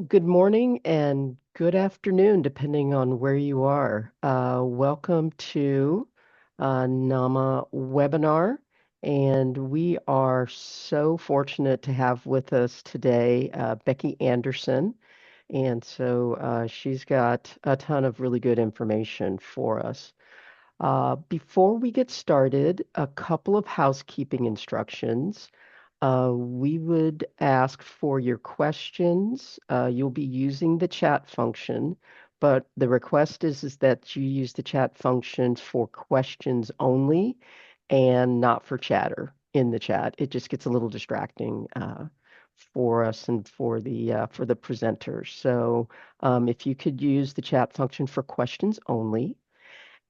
Good morning and good afternoon, depending on where you are. Welcome to NAMA webinar. And we are so fortunate to have with us today Becky Anderson. And so she's got a ton of really good information for us. Before we get started, a couple of housekeeping instructions. We would ask for your questions. You'll be using the chat function, but the request is that you use the chat function for questions only and not for chatter in the chat. It just gets a little distracting for us and for the presenters. So if you could use the chat function for questions only.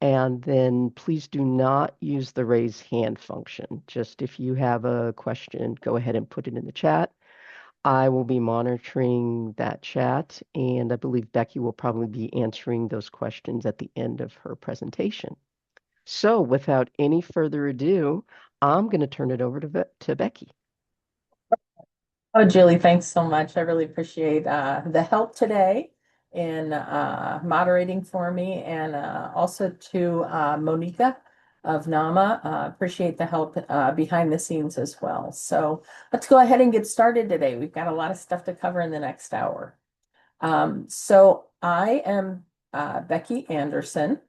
And then please do not use the raise hand function. Just if you have a question, go ahead and put it in the chat. I will be monitoring that chat, and I believe Becky will probably be answering those questions at the end of her presentation. So without any further ado, I'm going to turn it over to Becky. Oh, Julie, thanks so much. I really appreciate the help today in moderating for me, and also to Monica of NAMA. Appreciate the help behind the scenes as well. So let's go ahead and get started today. We've got a lot of stuff to cover in the next hour. So I am Becky Anderson,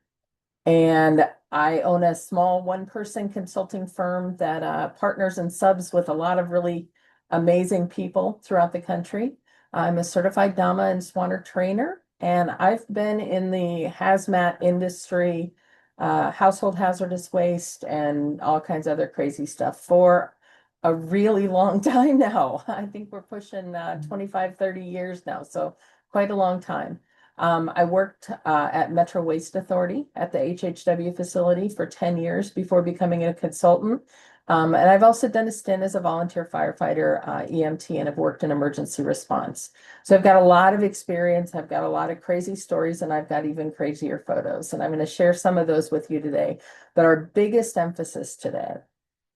and I own a small one-person consulting firm that partners and subs with a lot of really amazing people throughout the country. I'm a certified DAMA and SWANR trainer, and I've been in the hazmat industry, household hazardous waste, and all kinds of other crazy stuff for a really long time now. I think we're pushing 25, 30 years now, so quite a long time. I worked at Metro Waste Authority at the HHW facility for 10 years before becoming a consultant. And I've also done a stint as a volunteer firefighter, EMT, and have worked in emergency response. So I've got a lot of experience. I've got a lot of crazy stories, and I've got even crazier photos. And I'm going to share some of those with you today. But our biggest emphasis today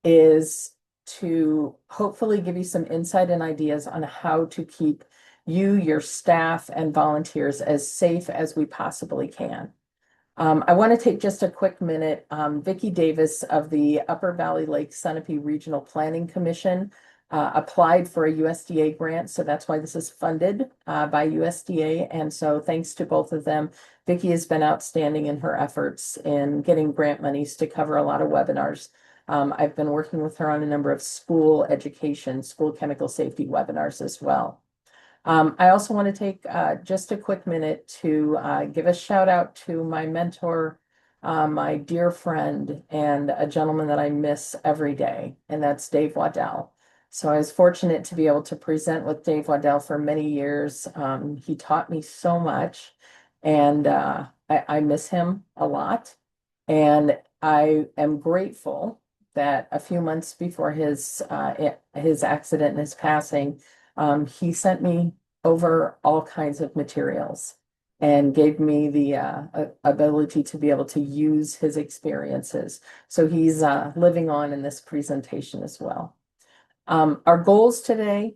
is to hopefully give you some insight and ideas on how to keep you, your staff, and volunteers as safe as we possibly can. I want to take just a quick minute. Vicki Davis of the Upper Valley Lake Sunapee Regional Planning Commission applied for a USDA grant, so that's why this is funded by USDA. And so thanks to both of them, Vicki has been outstanding in her efforts in getting grant monies to cover a lot of webinars. I've been working with her on a number of school education, school chemical safety webinars as well. I also want to take just a quick minute to give a shout out to my mentor, my dear friend, and a gentleman that I miss every day, and that's Dave Waddell. So I was fortunate to be able to present with Dave Waddell for many years. He taught me so much, and I miss him a lot. And I am grateful that a few months before his accident and his passing, he sent me over all kinds of materials and gave me the ability to be able to use his experiences. So he's living on in this presentation as well. Our goals today,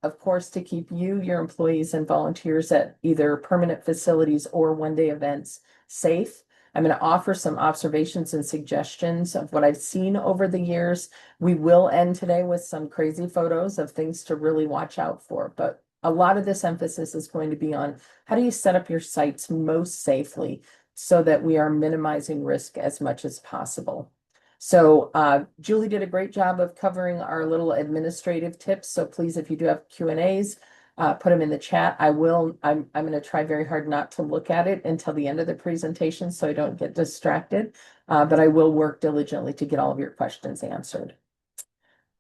of course, to keep you, your employees, and volunteers at either permanent facilities or one-day events safe. I'm going to offer some observations and suggestions of what I've seen over the years. We will end today with some crazy photos of things to really watch out for, but a lot of this emphasis is going to be on how do you set up your sites most safely so that we are minimizing risk as much as possible. So Julie did a great job of covering our little administrative tips. So please, if you do have Q&As, put them in the chat. I'm going to try very hard not to look at it until the end of the presentation so I don't get distracted, but I will work diligently to get all of your questions answered.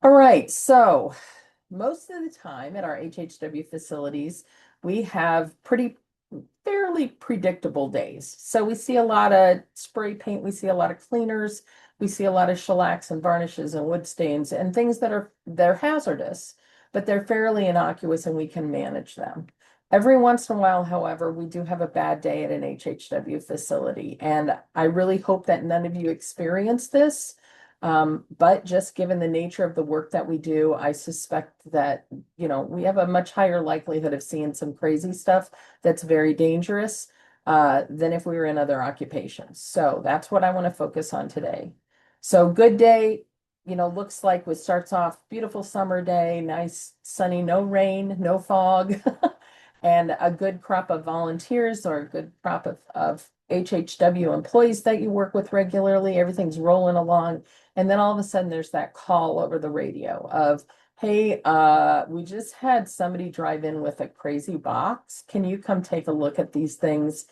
All right, so most of the time at our HHW facilities, we have fairly predictable days. So we see a lot of spray paint, we see a lot of cleaners, we see a lot of shellacs and varnishes and wood stains and things they're hazardous, but they're fairly innocuous and we can manage them. Every once in a while, however, we do have a bad day at an HHW facility, and I really hope that none of you experience this. But just given the nature of the work that we do, I suspect that, we have a much higher likelihood of seeing some crazy stuff that's very dangerous than if we were in other occupations. So that's what I want to focus on today. So good day, looks like it starts off beautiful summer day, nice sunny, no rain, no fog, and a good crop of volunteers or a good crop of HHW employees that you work with regularly. Everything's rolling along. And then all of a sudden there's that call over the radio of, hey, we just had somebody drive in with a crazy box. Can you come take a look at these things?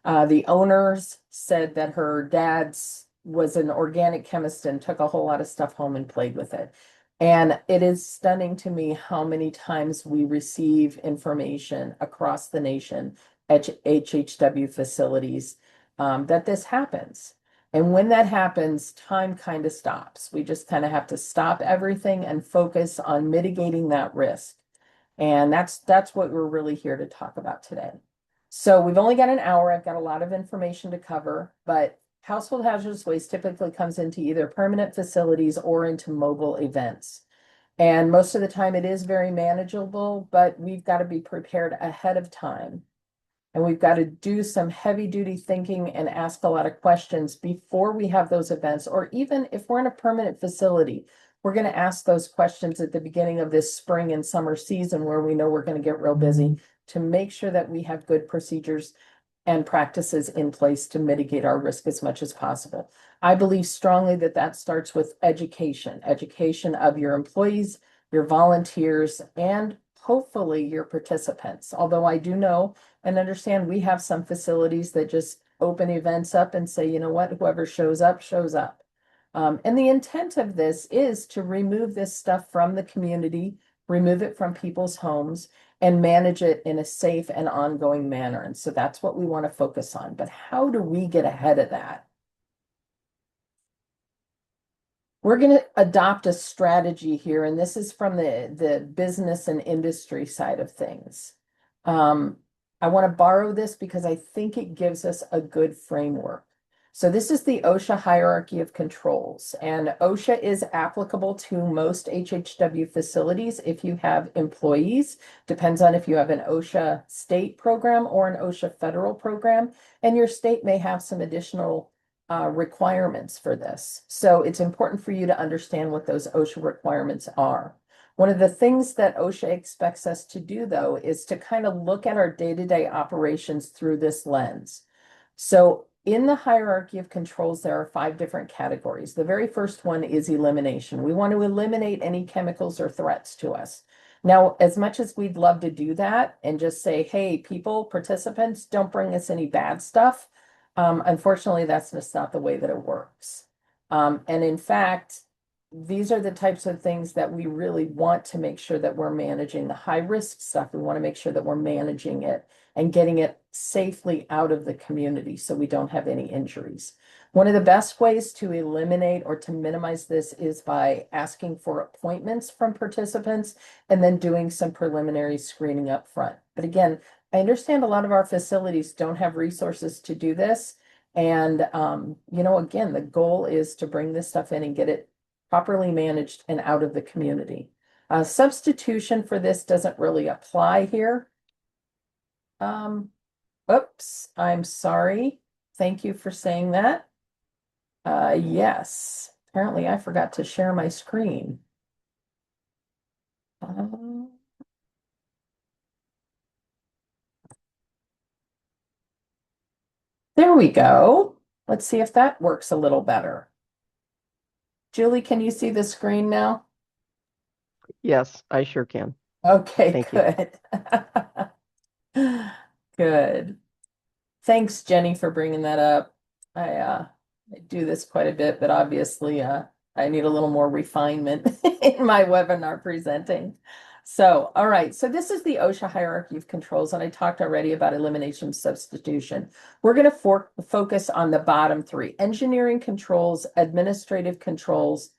The owners said that her dad's was an organic chemist and took a whole lot of stuff home and played with it. And it is stunning to me how many times we receive information across the nation at HHW facilities that this happens. And when that happens, time kind of stops. We just kind of have to stop everything and focus on mitigating that risk. And that's what we're really here to talk about today. So we've only got an hour. I've got a lot of information to cover, but household hazardous waste typically comes into either permanent facilities or into mobile events. And most of the time it is very manageable, but we've got to be prepared ahead of time. And we've got to do some heavy duty thinking and ask a lot of questions before we have those events, or even if we're in a permanent facility, we're going to ask those questions at the beginning of this spring and summer season where we know we're going to get real busy to make sure that we have good procedures and practices in place to mitigate our risk as much as possible. I believe strongly that that starts with education of your employees, your volunteers, and hopefully your participants. Although I do know and understand we have some facilities that just open events up and say, you know what, whoever shows up, shows up. And the intent of this is to remove this stuff from the community, remove it from people's homes, and manage it in a safe and ongoing manner. And so that's what we want to focus on. But how do we get ahead of that? We're going to adopt a strategy here, and this is from the business and industry side of things. I want to borrow this because I think it gives us a good framework. So this is the OSHA hierarchy of controls, and OSHA is applicable to most HHW facilities if you have employees. Depends on if you have an OSHA state program or an OSHA federal program, and your state may have some additional requirements for this. So it's important for you to understand what those OSHA requirements are. One of the things that OSHA expects us to do, though, is to kind of look at our day-to-day operations through this lens. So in the hierarchy of controls, there are 5 different categories. The very first one is elimination. We want to eliminate any chemicals or threats to us. Now, as much as we'd love to do that and just say, hey, people, participants, don't bring us any bad stuff, unfortunately, that's just not the way that it works. And in fact, these are the types of things that we really want to make sure that we're managing. The high risk stuff, we want to make sure that we're managing it and getting it safely out of the community so we don't have any injuries. One of the best ways to eliminate or to minimize this is by asking for appointments from participants and then doing some preliminary screening up front. But again, I understand a lot of our facilities don't have resources to do this. And, again, the goal is to bring this stuff in and get it properly managed and out of the community. Substitution for this doesn't really apply here. Oops, I'm sorry. Thank you for saying that. Yes, apparently I forgot to share my screen. There we go. Let's see if that works a little better. Julie, can you see the screen now? Yes, I sure can. Okay, Thank you. good. Good. Thanks, Jenny, for bringing that up. I do this quite a bit, but obviously I need a little more refinement in my webinar presenting. So, all right. So this is the OSHA hierarchy of controls, and I talked already about elimination substitution. We're going to focus on the bottom 3: engineering controls, administrative controls,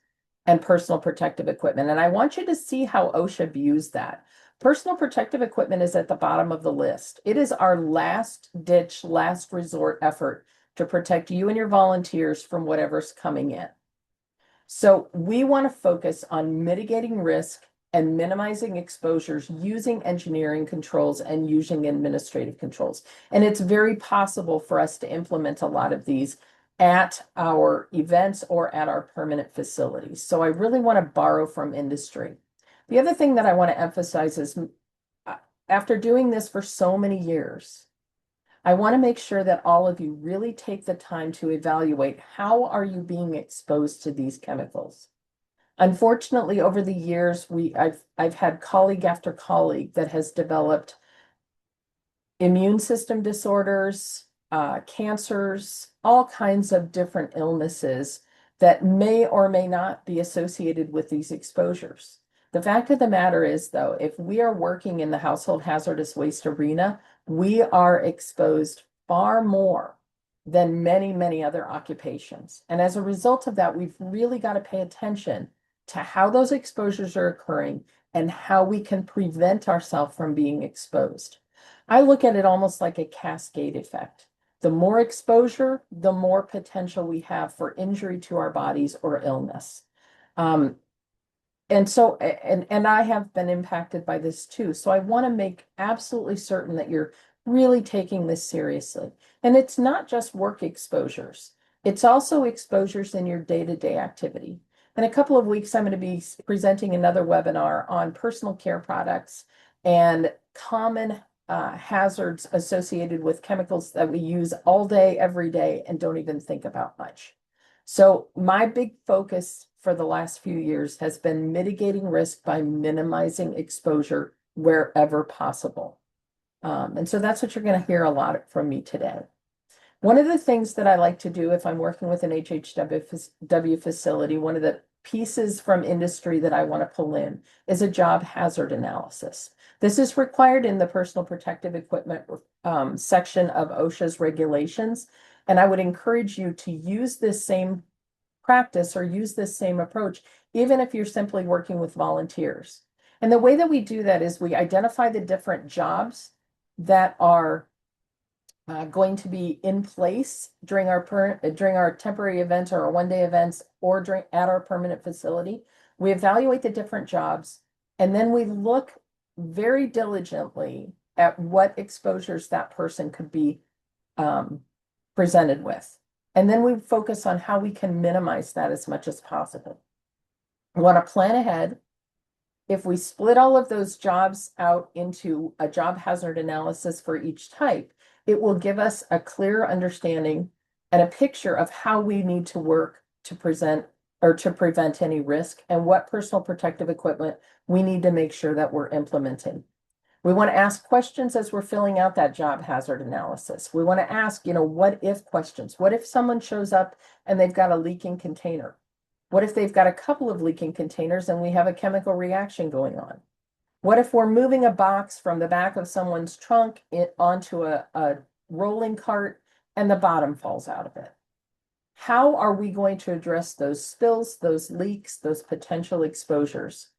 and personal protective equipment. And I want you to see how OSHA views that. Personal protective equipment is at the bottom of the list. It is our last ditch, last resort effort to protect you and your volunteers from whatever's coming in. So we want to focus on mitigating risk and minimizing exposures using engineering controls and using administrative controls. And it's very possible for us to implement a lot of these at our events or at our permanent facilities. So I really want to borrow from industry. The other thing that I want to emphasize is after doing this for so many years, I want to make sure that all of you really take the time to evaluate how are you being exposed to these chemicals. Unfortunately, over the years, I've had colleague after colleague that has developed immune system disorders, cancers, all kinds of different illnesses that may or may not be associated with these exposures. The fact of the matter is, though, if we are working in the household hazardous waste arena, we are exposed far more than many, many other occupations. And as a result of that, we've really got to pay attention to how those exposures are occurring and how we can prevent ourselves from being exposed. I look at it almost like a cascade effect. The more exposure, the more potential we have for injury to our bodies or illness. Um, and I have been impacted by this too. So I want to make absolutely certain that you're really taking this seriously. And it's not just work exposures. It's also exposures in your day-to-day activity. In a couple of weeks, I'm going to be presenting another webinar on personal care products and common hazards associated with chemicals that we use all day, every day, and don't even think about much. So my big focus for the last few years has been mitigating risk by minimizing exposure wherever possible. And so that's what you're going to hear a lot from me today. One of the things that I like to do if I'm working with an HHW facility, one of the pieces from industry that I want to pull in is a job hazard analysis. This is required in the personal protective equipment section of OSHA's regulations. And I would encourage you to use this same practice or use this same approach, even if you're simply working with volunteers. And the way that we do that is we identify the different jobs that are going to be in place during our temporary events or our one-day events or at our permanent facility. We evaluate the different jobs, and then we look very diligently at what exposures that person could be presented with. And then we focus on how we can minimize that as much as possible. We want to plan ahead. If we split all of those jobs out into a job hazard analysis for each type, it will give us a clear understanding and a picture of how we need to work to present or to prevent any risk and what personal protective equipment we need to make sure that we're implementing. We want to ask questions as we're filling out that job hazard analysis. We want to ask, what if questions? What if someone shows up and they've got a leaking container? What if they've got a couple of leaking containers and we have a chemical reaction going on? What if we're moving a box from the back of someone's trunk onto a rolling cart and the bottom falls out of it? How are we going to address those spills, those leaks, those potential exposures?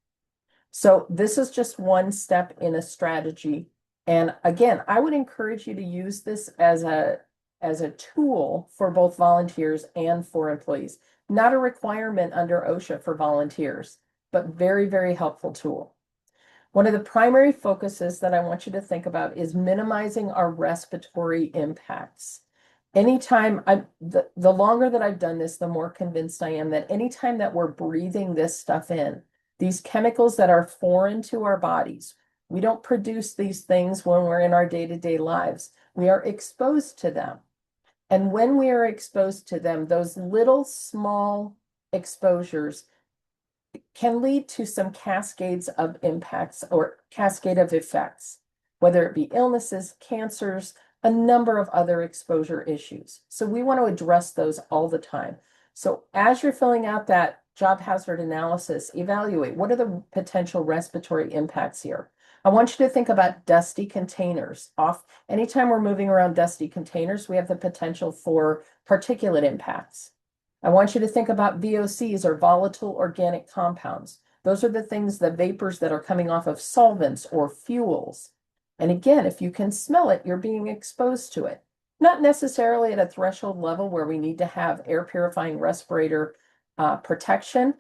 So this is just one step in a strategy. And again, I would encourage you to use this as a tool for both volunteers and for employees. Not a requirement under OSHA for volunteers, but very, very helpful tool. One of the primary focuses that I want you to think about is minimizing our respiratory impacts. Anytime the longer that I've done this, the more convinced I am that anytime that we're breathing this stuff in, these chemicals that are foreign to our bodies, we don't produce these things when we're in our day-to-day lives. We are exposed to them. And when we are exposed to them, those little small exposures can lead to some cascades of impacts or cascade of effects, whether it be illnesses, cancers, a number of other exposure issues. So we want to address those all the time. So as you're filling out that job hazard analysis, evaluate what are the potential respiratory impacts here. I want you to think about dusty containers. Anytime we're moving around dusty containers, we have the potential for particulate impacts. I want you to think about VOCs or volatile organic compounds. Those are the things, the vapors that are coming off of solvents or fuels. And again, if you can smell it, you're being exposed to it. Not necessarily at a threshold level where we need to have air purifying respirator protection.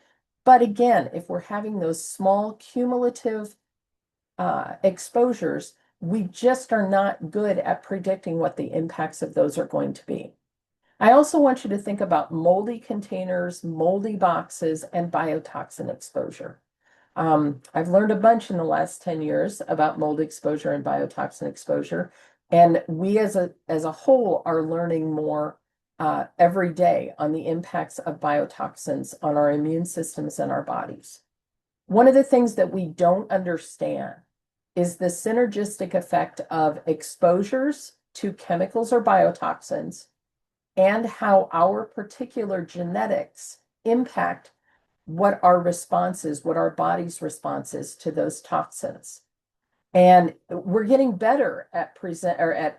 But again, if we're having those small cumulative exposures, we just are not good at predicting what the impacts of those are going to be. I also want you to think about moldy containers, moldy boxes, and biotoxin exposure. I've learned a bunch in the last 10 years about mold exposure and biotoxin exposure. And we as a whole are learning more every day on the impacts of biotoxins on our immune systems and our bodies. One of the things that we don't understand is the synergistic effect of exposures to chemicals or biotoxins and how our particular genetics impact what our response is, what our body's response is to those toxins. And we're getting better at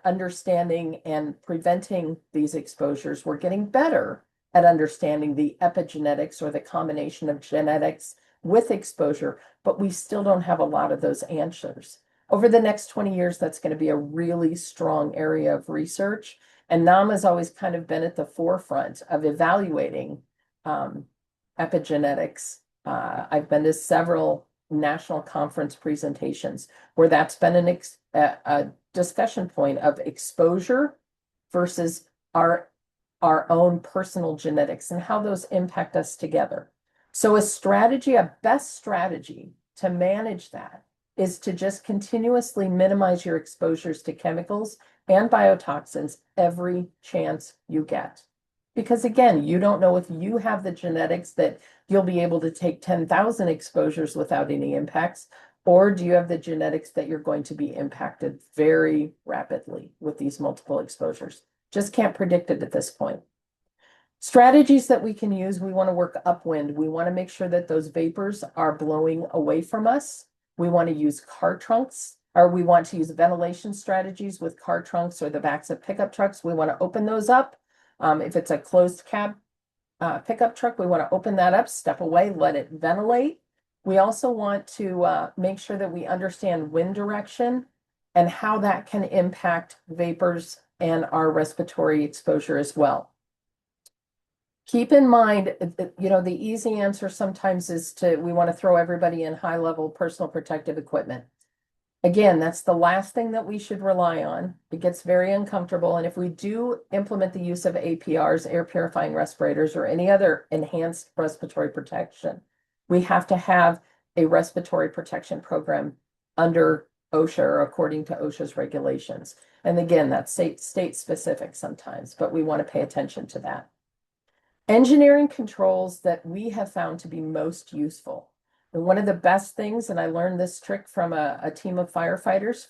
understanding and preventing these exposures. We're getting better at understanding the epigenetics or the combination of genetics with exposure, but we still don't have a lot of those answers. Over the next 20 years, that's going to be a really strong area of research. And NAMA's always kind of been at the forefront of evaluating epigenetics. I've been to several national conference presentations where that's been a discussion point of exposure versus our own personal genetics and how those impact us together. So a best strategy to manage that is to just continuously minimize your exposures to chemicals and biotoxins every chance you get. Because again, you don't know if you have the genetics that you'll be able to take 10,000 exposures without any impacts, or do you have the genetics that you're going to be impacted very rapidly with these multiple exposures? Just can't predict it at this point. Strategies that we can use, we want to work upwind. We want to make sure that those vapors are blowing away from us. We want to use car trunks, or we want to use ventilation strategies with car trunks or the backs of pickup trucks. We want to open those up. If it's a closed cab pickup truck, we want to open that up, step away, let it ventilate. We also want to make sure that we understand wind direction and how that can impact vapors and our respiratory exposure as well. Keep in mind, the easy answer sometimes is we want to throw everybody in high-level personal protective equipment. Again, that's the last thing that we should rely on. It gets very uncomfortable. And if we do implement the use of APRs, air purifying respirators, or any other enhanced respiratory protection, we have to have a respiratory protection program under OSHA or according to OSHA's regulations. And again, that's state specific sometimes, but we want to pay attention to that. Engineering controls that we have found to be most useful. And one of the best things, and I learned this trick from a team of firefighters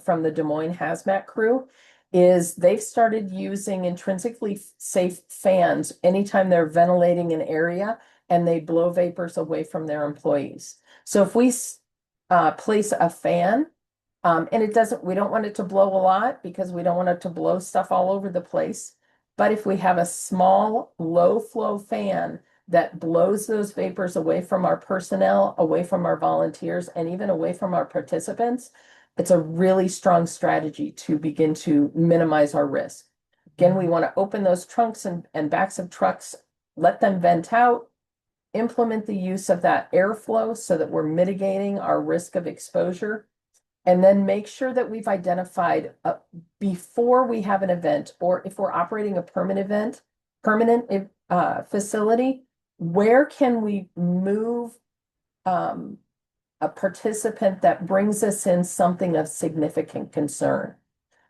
from the Des Moines hazmat crew, is they've started using intrinsically safe fans anytime they're ventilating an area and they blow vapors away from their employees. So if we place a fan, and we don't want it to blow a lot because we don't want it to blow stuff all over the place. But if we have a small low flow fan that blows those vapors away from our personnel, away from our volunteers, and even away from our participants, it's a really strong strategy to begin to minimize our risk. Again, we want to open those trunks and backs of trucks, let them vent out, implement the use of that airflow so that we're mitigating our risk of exposure, and then make sure that we've identified before we have an event, or if we're operating a permanent facility, where can we move a participant that brings us in something of significant concern?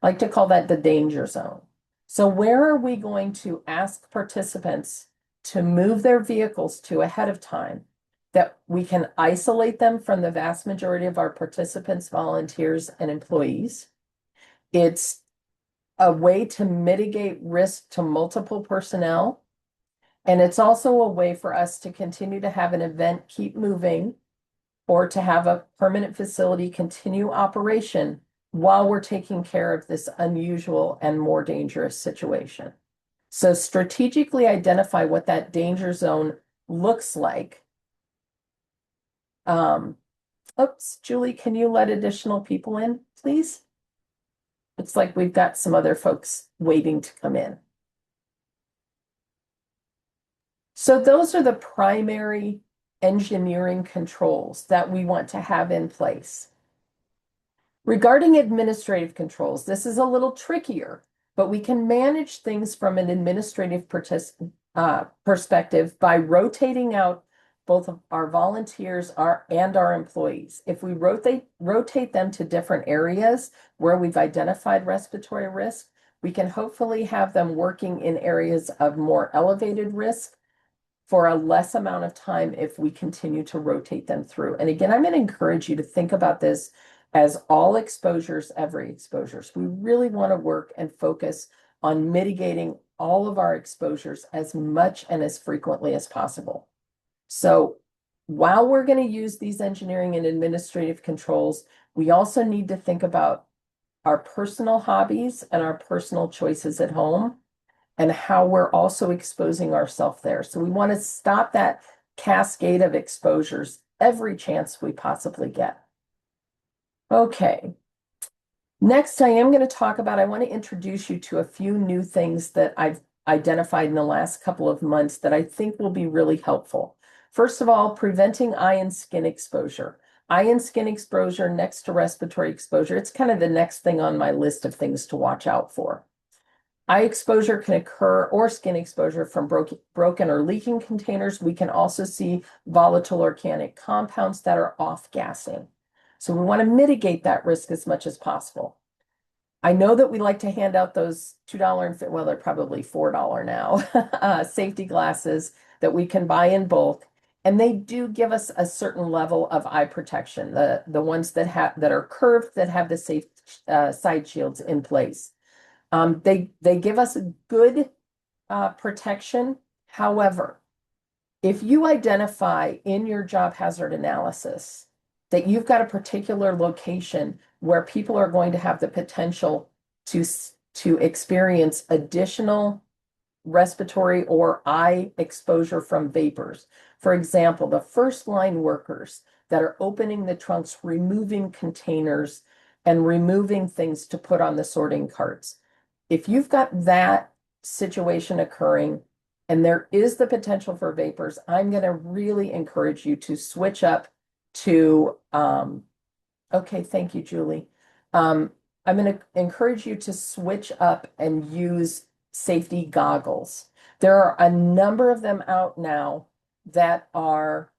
I like to call that the danger zone. So where are we going to ask participants to move their vehicles to ahead of time that we can isolate them from the vast majority of our participants, volunteers, and employees? It's a way to mitigate risk to multiple personnel. And it's also a way for us to continue to have an event keep moving, or to have a permanent facility continue operation while we're taking care of this unusual and more dangerous situation. So strategically identify what that danger zone looks like. Oops, Julie, can you let additional people in, please? Looks like we've got some other folks waiting to come in. So those are the primary engineering controls that we want to have in place. Regarding administrative controls, this is a little trickier, but we can manage things from an administrative perspective by rotating out both of our volunteers and our employees. If we rotate them to different areas where we've identified respiratory risk, we can hopefully have them working in areas of more elevated risk for a less amount of time if we continue to rotate them through. And again, I'm going to encourage you to think about this as all exposures, every exposures. We really want to work and focus on mitigating all of our exposures as much and as frequently as possible. So while we're going to use these engineering and administrative controls, we also need to think about our personal hobbies and our personal choices at home and how we're also exposing ourselves there. So we want to stop that cascade of exposures every chance we possibly get. Okay. Next, I am going to talk about, I want to introduce you to a few new things that I've identified in the last couple of months that I think will be really helpful. First of all, preventing eye and skin exposure. Eye and skin exposure next to respiratory exposure. It's kind of the next thing on my list of things to watch out for. Eye exposure can occur, or skin exposure, from broken or leaking containers. We can also see volatile organic compounds that are off-gassing. So we want to mitigate that risk as much as possible. I know that we like to hand out those $2, well, they're probably $4 now, safety glasses that we can buy in bulk. And they do give us a certain level of eye protection, the ones that are curved, that have the safe side shields in place. They give us a good protection. However, if you identify in your job hazard analysis that you've got a particular location where people are going to have the potential to experience additional respiratory or eye exposure from vapors. For example, the first line workers that are opening the trunks, removing containers, and removing things to put on the sorting carts. If you've got that situation occurring and there is the potential for vapors, I'm going to really encourage you to switch up to, okay, thank you, Julie. I'm going to encourage you to switch up and use safety goggles. There are a number of them out now that are,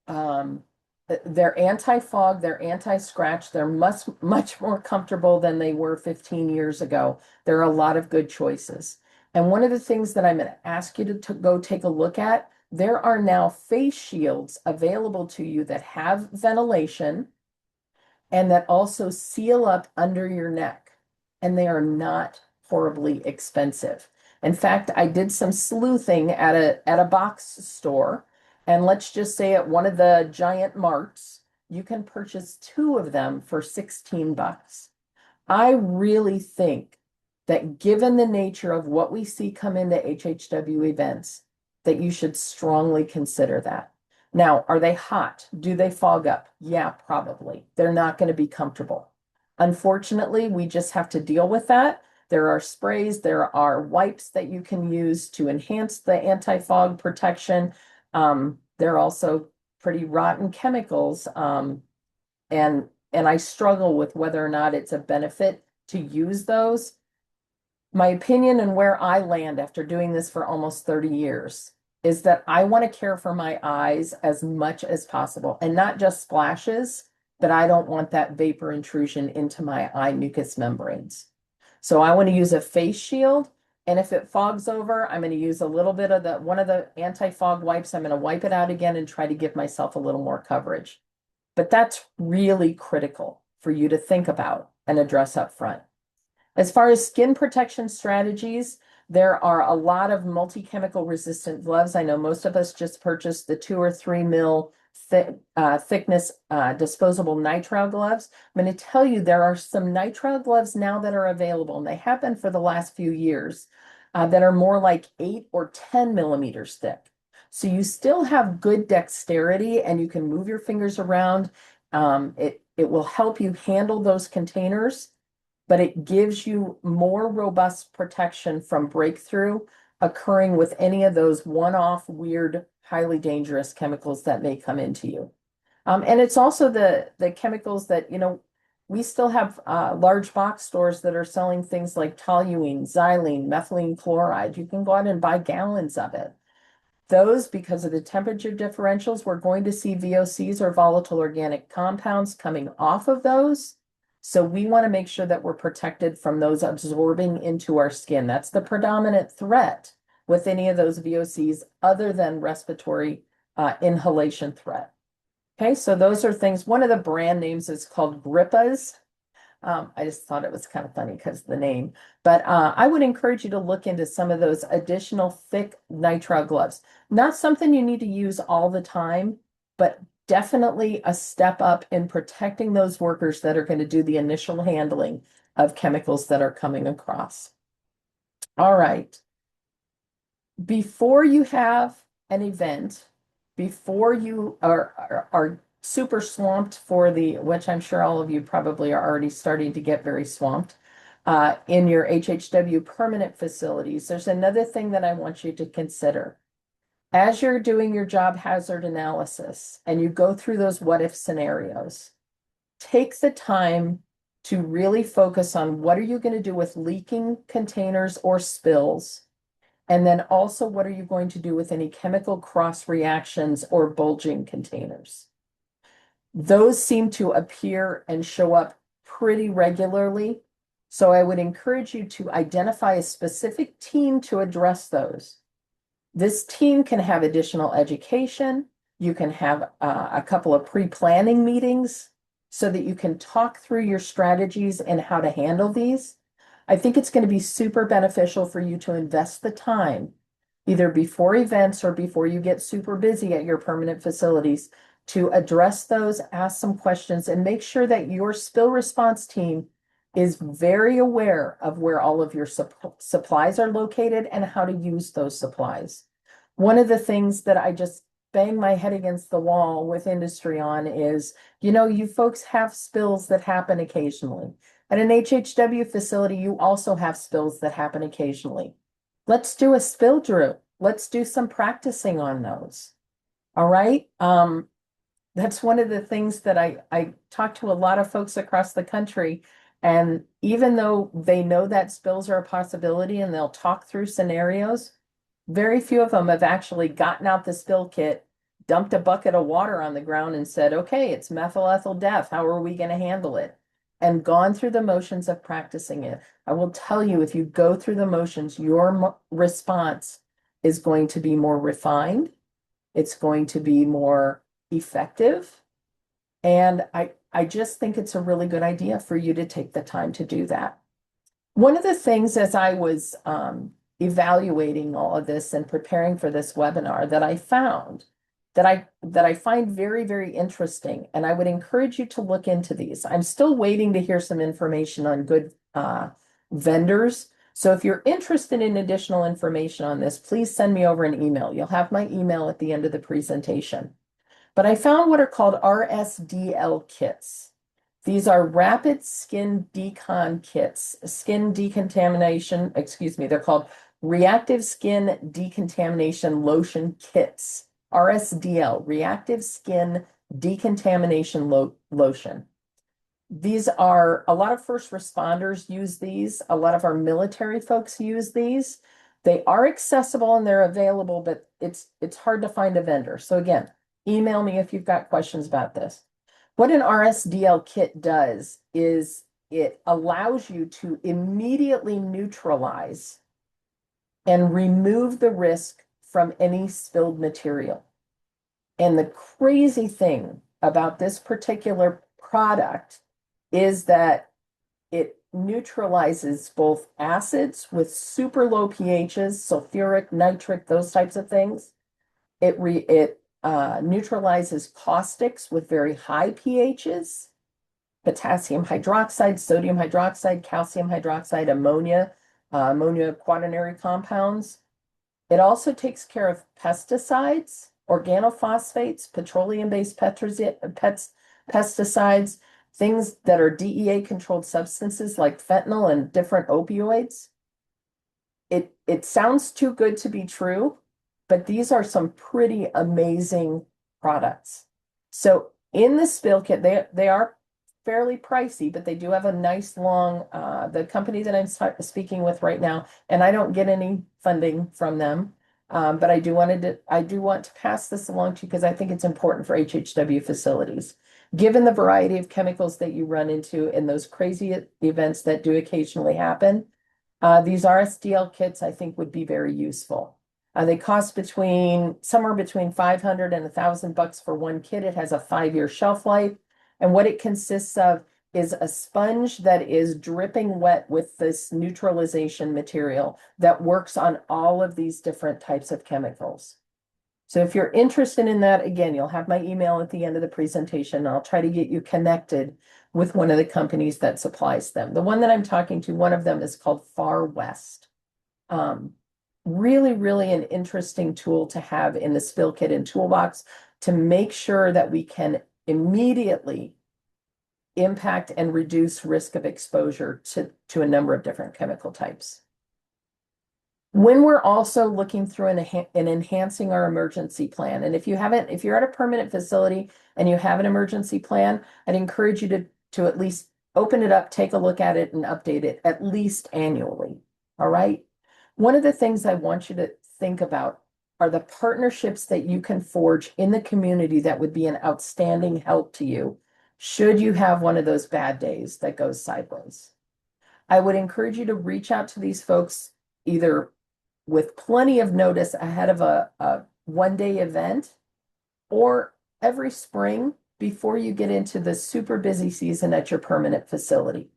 they're anti-fog, they're anti-scratch, they're much more comfortable than they were 15 years ago. There are a lot of good choices. And one of the things that I'm going to ask you to go take a look at, there are now face shields available to you that have ventilation and that also seal up under your neck. And they are not horribly expensive. In fact, I did some sleuthing at a box store, and let's just say at one of the giant marts, you can purchase 2 of them for $16. I really think that given the nature of what we see come into HHW events, that you should strongly consider that. Now, are they hot? Do they fog up? Yeah, probably. They're not going to be comfortable. Unfortunately, we just have to deal with that. There are sprays, there are wipes that you can use to enhance the anti-fog protection. There are also pretty rotten chemicals. And I struggle with whether or not it's a benefit to use those. My opinion and where I land after doing this for almost 30 years is that I want to care for my eyes as much as possible, and not just splashes, but I don't want that vapor intrusion into my eye mucous membranes. So I want to use a face shield, and if it fogs over, I'm going to use a little bit of one of the anti-fog wipes. I'm going to wipe it out again and try to give myself a little more coverage. But that's really critical for you to think about and address up front. As far as skin protection strategies, there are a lot of multi-chemical resistant gloves. I know most of us just purchased the 2 or 3 mil thickness disposable nitrile gloves. I'm going to tell you there are some nitrile gloves now that are available, and they have been for the last few years, that are more like 8 or 10 millimeters thick. So you still have good dexterity and you can move your fingers around. It will help you handle those containers, but it gives you more robust protection from breakthrough occurring with any of those one-off weird, highly dangerous chemicals that may come into you. And it's also the chemicals that, we still have large box stores that are selling things like toluene, xylene, methylene chloride. You can go out and buy gallons of it. Those, because of the temperature differentials, we're going to see VOCs or volatile organic compounds coming off of those. So we want to make sure that we're protected from those absorbing into our skin. That's the predominant threat with any of those VOCs other than respiratory inhalation threat. Okay, so those are things. One of the brand names is called Grippas. I just thought it was kind of funny because of the name. But I would encourage you to look into some of those additional thick nitrile gloves. Not something you need to use all the time, but definitely a step up in protecting those workers that are going to do the initial handling of chemicals that are coming across. All right. Before you have an event, before you are super swamped for which I'm sure all of you probably are already starting to get very swamped in your HHW permanent facilities, there's another thing that I want you to consider. As you're doing your job hazard analysis and you go through those what if scenarios, take the time to really focus on what are you going to do with leaking containers or spills. And then also, what are you going to do with any chemical cross reactions or bulging containers? Those seem to appear and show up pretty regularly. So I would encourage you to identify a specific team to address those. This team can have additional education. You can have a couple of pre-planning meetings so that you can talk through your strategies and how to handle these. I think it's going to be super beneficial for you to invest the time, either before events or before you get super busy at your permanent facilities, to address those, ask some questions, and make sure that your spill response team is very aware of where all of your supplies are located and how to use those supplies. One of the things that I just bang my head against the wall with industry on is, you folks have spills that happen occasionally. At an HHW facility, you also have spills that happen occasionally. Let's do a spill drill. Let's do some practicing on those. All right. That's one of the things that I talk to a lot of folks across the country. And even though they know that spills are a possibility and they'll talk through scenarios, very few of them have actually gotten out the spill kit, dumped a bucket of water on the ground and said, okay, it's methyl ethyl def. How are we going to handle it? And gone through the motions of practicing it. I will tell you, if you go through the motions, your response is going to be more refined. It's going to be more effective. And I just think it's a really good idea for you to take the time to do that. One of the things as I was evaluating all of this and preparing for this webinar that I found that I find very, very interesting, and I would encourage you to look into these. I'm still waiting to hear some information on good vendors. So if you're interested in additional information on this, please send me over an email. You'll have my email at the end of the presentation. But I found what are called RSDL kits. These are rapid skin decon kits, skin decontamination, excuse me, they're called reactive skin decontamination lotion kits. RSDL, reactive skin decontamination lotion. These are, a lot of first responders use these. A lot of our military folks use these. They are accessible and they're available, but it's hard to find a vendor. So again, email me if you've got questions about this. What an RSDL kit does is it allows you to immediately neutralize and remove the risk from any spilled material. And the crazy thing about this particular product is that it neutralizes both acids with super low pHs, sulfuric, nitric, those types of things. It neutralizes caustics with very high pHs, potassium hydroxide, sodium hydroxide, calcium hydroxide, ammonia, ammonia quaternary compounds. It also takes care of pesticides, organophosphates, petroleum-based pesticides, things that are DEA-controlled substances like fentanyl and different opioids. it sounds too good to be true, but these are some pretty amazing products. So in the spill kit, they are fairly pricey, but they do have a nice long, the company that I'm speaking with right now, and I don't get any funding from them. But I do want to pass this along to you because I think it's important for HHW facilities. Given the variety of chemicals that you run into and those crazy events that do occasionally happen, these RSDL kits I think would be very useful. They cost somewhere between 500 and $1,000 for one kit. It has a 5-year shelf life. And what it consists of is a sponge that is dripping wet with this neutralization material that works on all of these different types of chemicals. So if you're interested in that, again, you'll have my email at the end of the presentation. I'll try to get you connected with one of the companies that supplies them. The one that I'm talking to, one of them is called Far West. Really, really an interesting tool to have in the spill kit and toolbox to make sure that we can immediately impact and reduce risk of exposure to a number of different chemical types. When we're also looking through and enhancing our emergency plan, and if you're at a permanent facility and you have an emergency plan, I'd encourage you to at least open it up, take a look at it, and update it at least annually. All right. One of the things I want you to think about are the partnerships that you can forge in the community that would be an outstanding help to you should you have one of those bad days that goes sideways. I would encourage you to reach out to these folks either with plenty of notice ahead of a one-day event or every spring before you get into the super busy season at your permanent facility.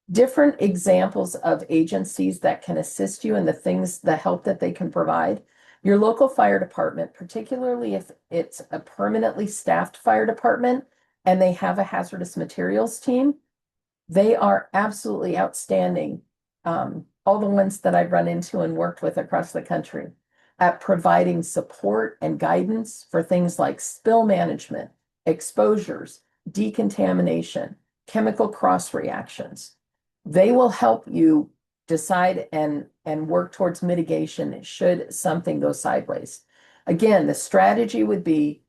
Different examples of agencies that can assist you and the help that they can provide. Your local fire department, particularly if it's a permanently staffed fire department and they have a hazardous materials team, they are absolutely outstanding. All the ones that I've run into and worked with across the country at providing support and guidance for things like spill management, exposures, decontamination, chemical cross reactions. They will help you decide and work towards mitigation should something go sideways. Again, the strategy would be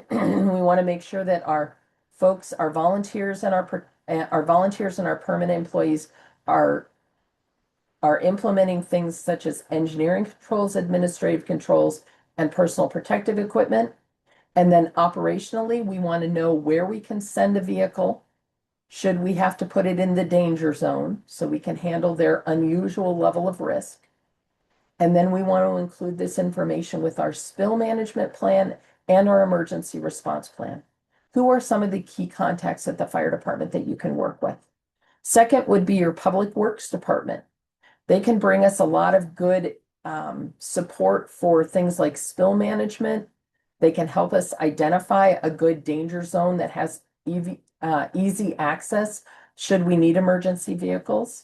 we want to make sure that our folks, our volunteers and our permanent employees are implementing things such as engineering controls, administrative controls, and personal protective equipment. And then operationally, we want to know where we can send a vehicle should we have to put it in the danger zone so we can handle their unusual level of risk. And then we want to include this information with our spill management plan and our emergency response plan. Who are some of the key contacts at the fire department that you can work with? Second would be your public works department. They can bring us a lot of good support for things like spill management. They can help us identify a good danger zone that has easy access should we need emergency vehicles.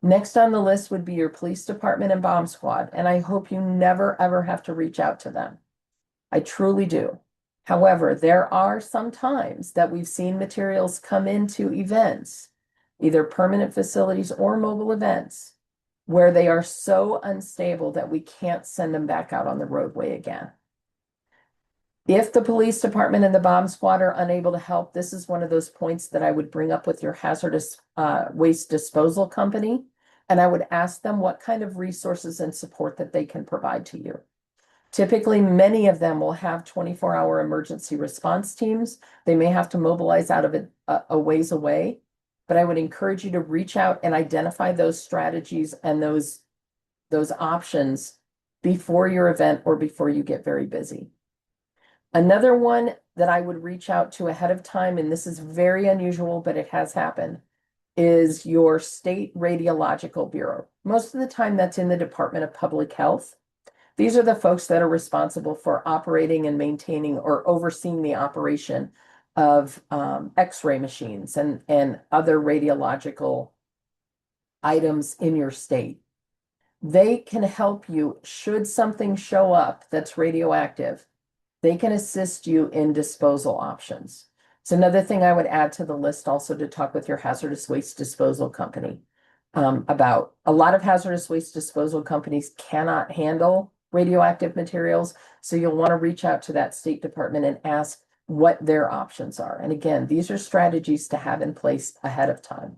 Next on the list would be your police department and bomb squad, and I hope you never ever have to reach out to them. I truly do. However, there are some times that we've seen materials come into events, either permanent facilities or mobile events, where they are so unstable that we can't send them back out on the roadway again. If the police department and the bomb squad are unable to help, this is one of those points that I would bring up with your hazardous waste disposal company. And I would ask them what kind of resources and support that they can provide to you. Typically, many of them will have 24-hour emergency response teams. They may have to mobilize out of it a ways away, but I would encourage you to reach out and identify those strategies and those options before your event or before you get very busy. Another one that I would reach out to ahead of time, and this is very unusual, but it has happened, is your state radiological bureau. Most of the time that's in the Department of Public Health. These are the folks that are responsible for operating and maintaining or overseeing the operation of X-ray machines and other radiological items in your state. They can help you should something show up that's radioactive. They can assist you in disposal options. It's another thing I would add to the list also to talk with your hazardous waste disposal company. about a lot of hazardous waste disposal companies cannot handle radioactive materials. So you'll want to reach out to that State Department and ask what their options are. And again, these are strategies to have in place ahead of time.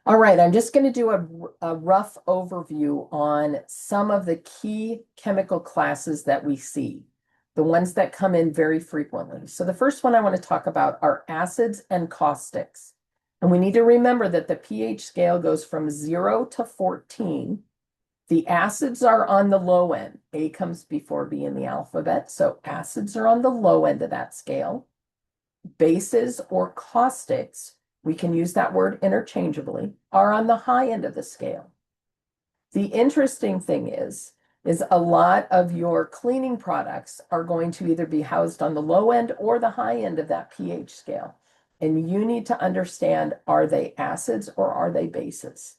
All right, I'm just going to do a rough overview on some of the key chemical classes that we see, the ones that come in very frequently. So the first one I want to talk about are acids and caustics. And we need to remember that the pH scale goes from 0 to 14. The acids are on the low end. A comes before B in the alphabet, so acids are on the low end of that scale. Bases or caustics, we can use that word interchangeably, are on the high end of the scale. The interesting thing is a lot of your cleaning products are going to either be housed on the low end or the high end of that pH scale. And you need to understand, are they acids or are they bases?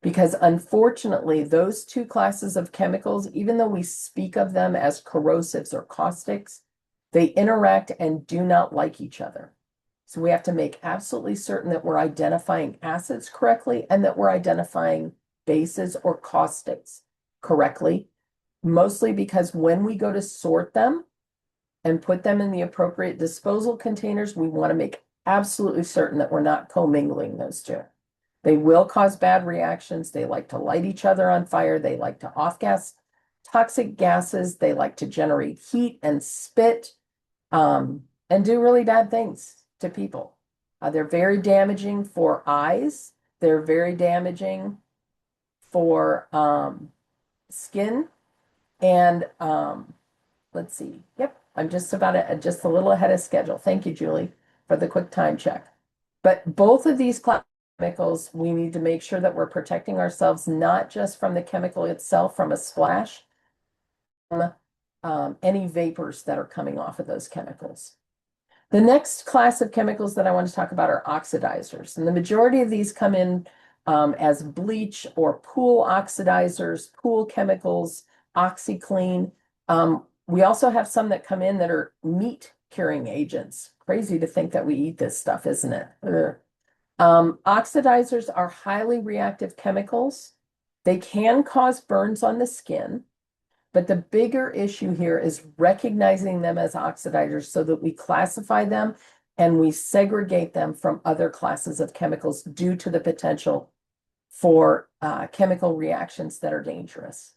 Because unfortunately, those two classes of chemicals, even though we speak of them as corrosives or caustics, they interact and do not like each other. So we have to make absolutely certain that we're identifying acids correctly and that we're identifying bases or caustics correctly, mostly because when we go to sort them and put them in the appropriate disposal containers, we want to make absolutely certain that we're not commingling those two. They will cause bad reactions. They like to light each other on fire. They like to off-gas toxic gases. They like to generate heat and spit, and do really bad things to people. They're very damaging for eyes. They're very damaging for skin. And let's see. Yep, I'm just a little ahead of schedule. Thank you, Julie, for the quick time check. But both of these chemicals, we need to make sure that we're protecting ourselves, not just from the chemical itself, from a splash, any vapors that are coming off of those chemicals. The next class of chemicals that I want to talk about are oxidizers. And the majority of these come in as bleach or pool oxidizers, pool chemicals, OxyClean. We also have some that come in that are meat curing agents. Crazy to think that we eat this stuff, isn't it? Oxidizers are highly reactive chemicals. They can cause burns on the skin. But the bigger issue here is recognizing them as oxidizers so that we classify them and we segregate them from other classes of chemicals due to the potential for chemical reactions that are dangerous.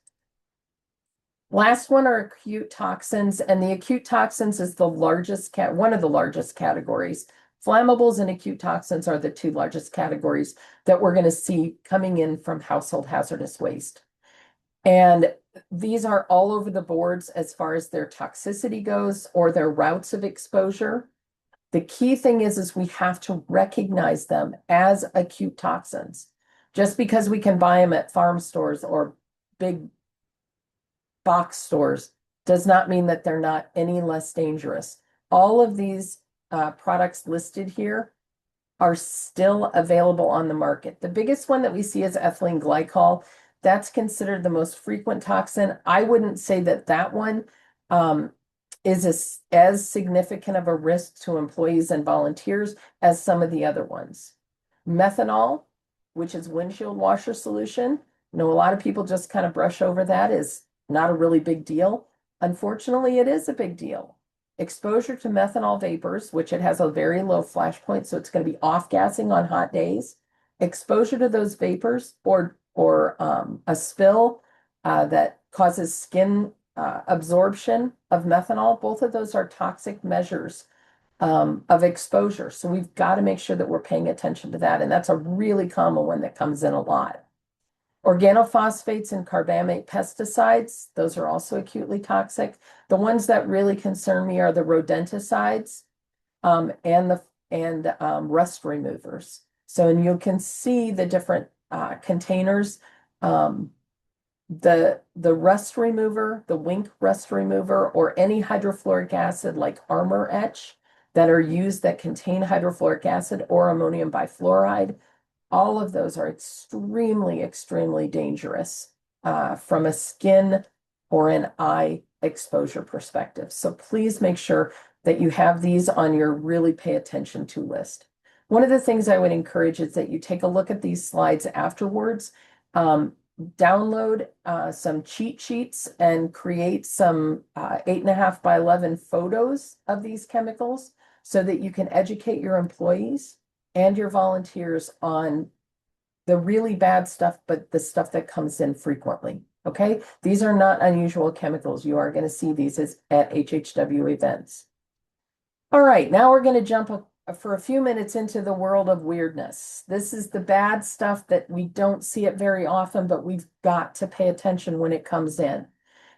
Last one are acute toxins, and the acute toxins is the largest one of the largest categories. Flammables and acute toxins are the two largest categories that we're going to see coming in from household hazardous waste. And these are all over the boards as far as their toxicity goes or their routes of exposure. The key thing is we have to recognize them as acute toxins. Just because we can buy them at farm stores or big box stores does not mean that they're not any less dangerous. All of these products listed here are still available on the market. The biggest one that we see is ethylene glycol. That's considered the most frequent toxin. I wouldn't say that that one is as significant of a risk to employees and volunteers as some of the other ones. Methanol, which is windshield washer solution. You know, a lot of people just kind of brush over that as not a really big deal. Unfortunately, it is a big deal. Exposure to methanol vapors, which it has a very low flash point, so it's going to be off-gassing on hot days. Exposure to those vapors or a spill that causes skin absorption of methanol, both of those are toxic measures of exposure. So we've got to make sure that we're paying attention to that. And that's a really common one that comes in a lot. Organophosphates and carbamate pesticides, those are also acutely toxic. The ones that really concern me are the rodenticides and rust removers. So, and you can see the different containers. The rust remover, the Wink rust remover, or any hydrofluoric acid like Armor Etch that are used that contain hydrofluoric acid or ammonium bifluoride, all of those are extremely, extremely dangerous from a skin or an eye exposure perspective. So please make sure that you have these on your really pay attention to list. One of the things I would encourage is that you take a look at these slides afterwards. Um, Download some cheat sheets and create some 8.5 by 11 photos of these chemicals so that you can educate your employees and your volunteers on the really bad stuff, but the stuff that comes in frequently. Okay, these are not unusual chemicals. You are going to see these at HHW events. All right, now we're going to jump for a few minutes into the world of weirdness. This is the bad stuff that we don't see it very often, but we've got to pay attention when it comes in.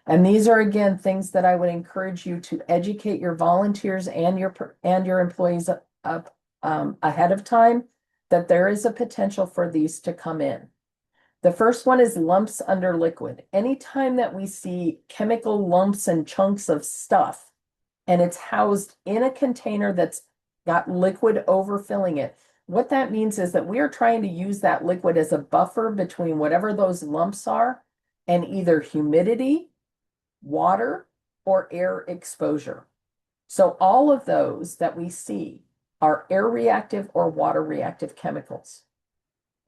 And these are, again, things that I would encourage you to educate your volunteers and your employees up ahead of time that there is a potential for these to come in. The first one is lumps under liquid. Anytime that we see chemical lumps and chunks of stuff, and it's housed in a container that's got liquid overfilling it, what that means is that we are trying to use that liquid as a buffer between whatever those lumps are and either humidity, water, or air exposure. So all of those that we see are air reactive or water reactive chemicals.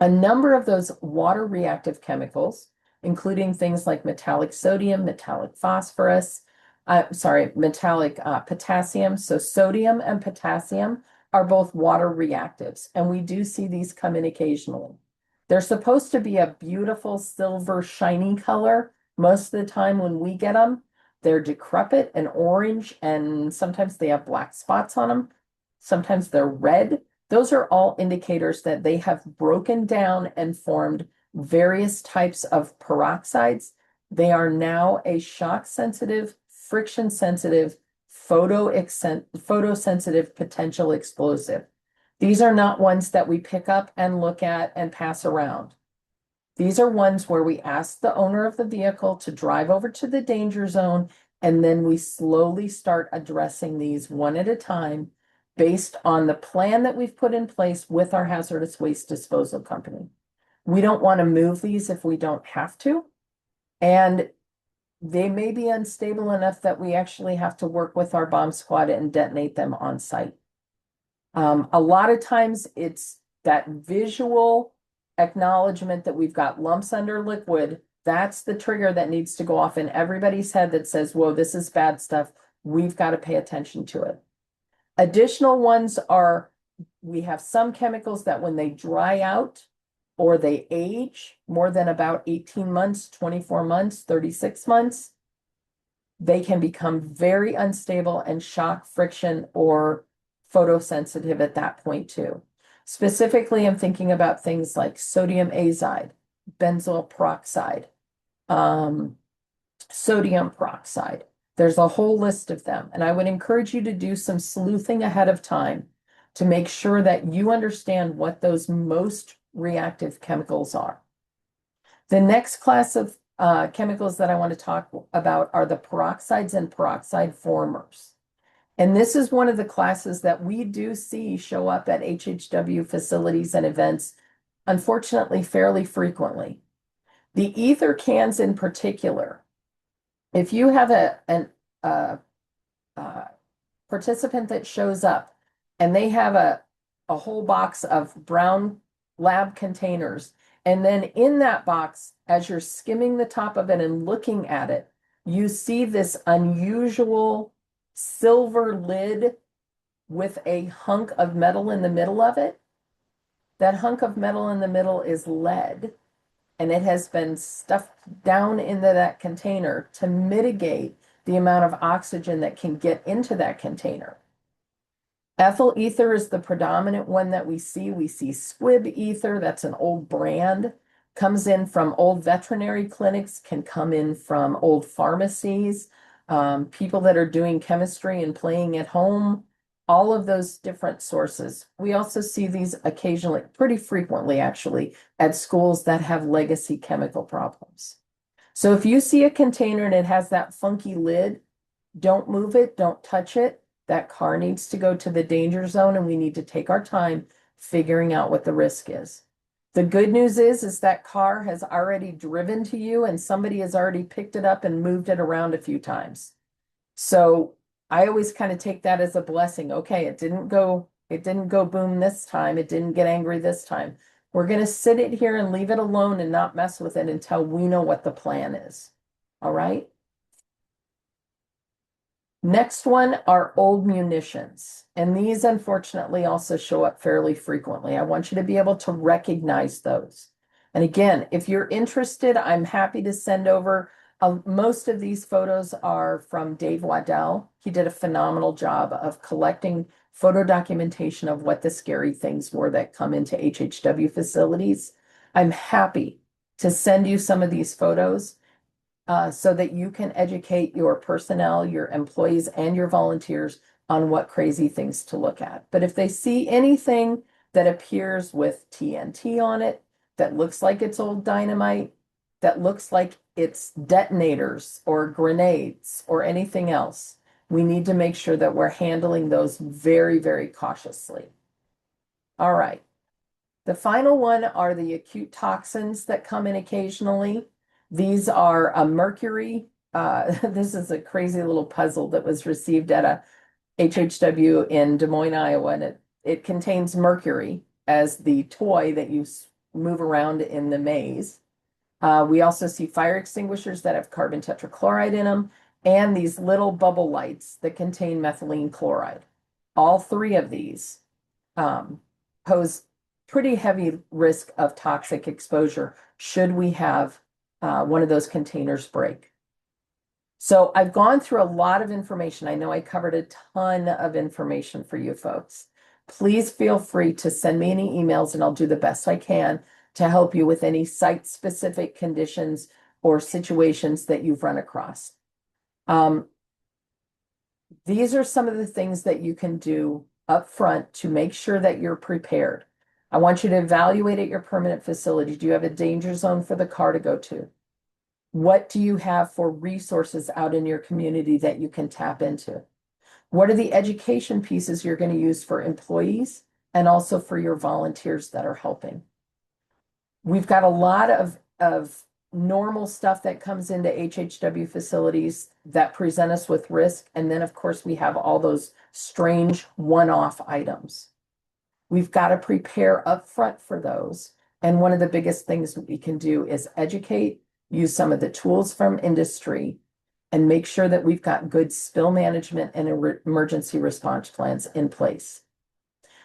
A number of those water reactive chemicals, including things like metallic sodium, metallic phosphorus, metallic potassium. So sodium and potassium are both water reactives, and we do see these come in occasionally. They're supposed to be a beautiful silver shiny color. Most of the time when we get them, they're decrepit and orange, and sometimes they have black spots on them. Sometimes they're red. Those are all indicators that they have broken down and formed various types of peroxides. They are now a shock sensitive, friction sensitive, photosensitive potential explosive. These are not ones that we pick up and look at and pass around. These are ones where we ask the owner of the vehicle to drive over to the danger zone, and then we slowly start addressing these one at a time based on the plan that we've put in place with our hazardous waste disposal company. We don't want to move these if we don't have to, and they may be unstable enough that we actually have to work with our bomb squad and detonate them on site. A lot of times it's that visual acknowledgement that we've got lumps under liquid. That's the trigger that needs to go off in everybody's head that says, whoa, this is bad stuff. We've got to pay attention to it. Additional ones are, we have some chemicals that when they dry out or they age more than about 18 months, 24 months, 36 months, they can become very unstable and shock, friction, or photosensitive at that point too. Specifically, I'm thinking about things like sodium azide, benzoyl peroxide, sodium peroxide. There's a whole list of them, and I would encourage you to do some sleuthing ahead of time to make sure that you understand what those most reactive chemicals are. The next class of chemicals that I want to talk about are the peroxides and peroxide formers. And this is one of the classes that we do see show up at HHW facilities and events, unfortunately, fairly frequently. The ether cans in particular, if you have a participant that shows up and they have a whole box of brown lab containers, and then in that box, as you're skimming the top of it and looking at it, you see this unusual silver lid with a hunk of metal in the middle of it. That hunk of metal in the middle is lead, and it has been stuffed down into that container to mitigate the amount of oxygen that can get into that container. Ethyl ether is the predominant one that we see. We see squib ether, that's an old brand, comes in from old veterinary clinics, can come in from old pharmacies, people that are doing chemistry and playing at home, all of those different sources. We also see these occasionally, pretty frequently actually, at schools that have legacy chemical problems. So if you see a container and it has that funky lid, don't move it, don't touch it. That car needs to go to the danger zone, and we need to take our time figuring out what the risk is. The good news is that car has already driven to you and somebody has already picked it up and moved it around a few times. So I always kind of take that as a blessing. Okay, it didn't go It didn't go boom this time. It didn't get angry this time. We're going to sit it here and leave it alone and not mess with it until we know what the plan is. All right. Next one are old munitions. And these unfortunately also show up fairly frequently. I want you to be able to recognize those. And again, if you're interested, I'm happy to send over. Most of these photos are from Dave Waddell. He did a phenomenal job of collecting photo documentation of what the scary things were that come into HHW facilities. I'm happy to send you some of these photos so that you can educate your personnel, your employees, and your volunteers on what crazy things to look at. But if they see anything that appears with TNT on it, that looks like it's old dynamite, that looks like it's detonators or grenades or anything else, we need to make sure that we're handling those very, very cautiously. All right. The final one are the acute toxins that come in occasionally. These are a mercury. This is a crazy little puzzle that was received at a HHW in Des Moines, Iowa, and it contains mercury as the toy that you move around in the maze. We also see fire extinguishers that have carbon tetrachloride in them, and these little bubble lights that contain methylene chloride. All three of these pose pretty heavy risk of toxic exposure should we have one of those containers break. So I've gone through a lot of information. I know I covered a ton of information for you folks. Please feel free to send me any emails and I'll do the best I can to help you with any site-specific conditions or situations that you've run across. These are some of the things that you can do up front to make sure that you're prepared. I want you to evaluate at your permanent facility. Do you have a danger zone for the car to go to? What do you have for resources out in your community that you can tap into? What are the education pieces you're going to use for employees and also for your volunteers that are helping? We've got a lot of normal stuff that comes into HHW facilities that present us with risk. And then, of course, we have all those strange one-off items. We've got to prepare upfront for those. And one of the biggest things we can do is educate, use some of the tools from industry, and make sure that we've got good spill management and emergency response plans in place.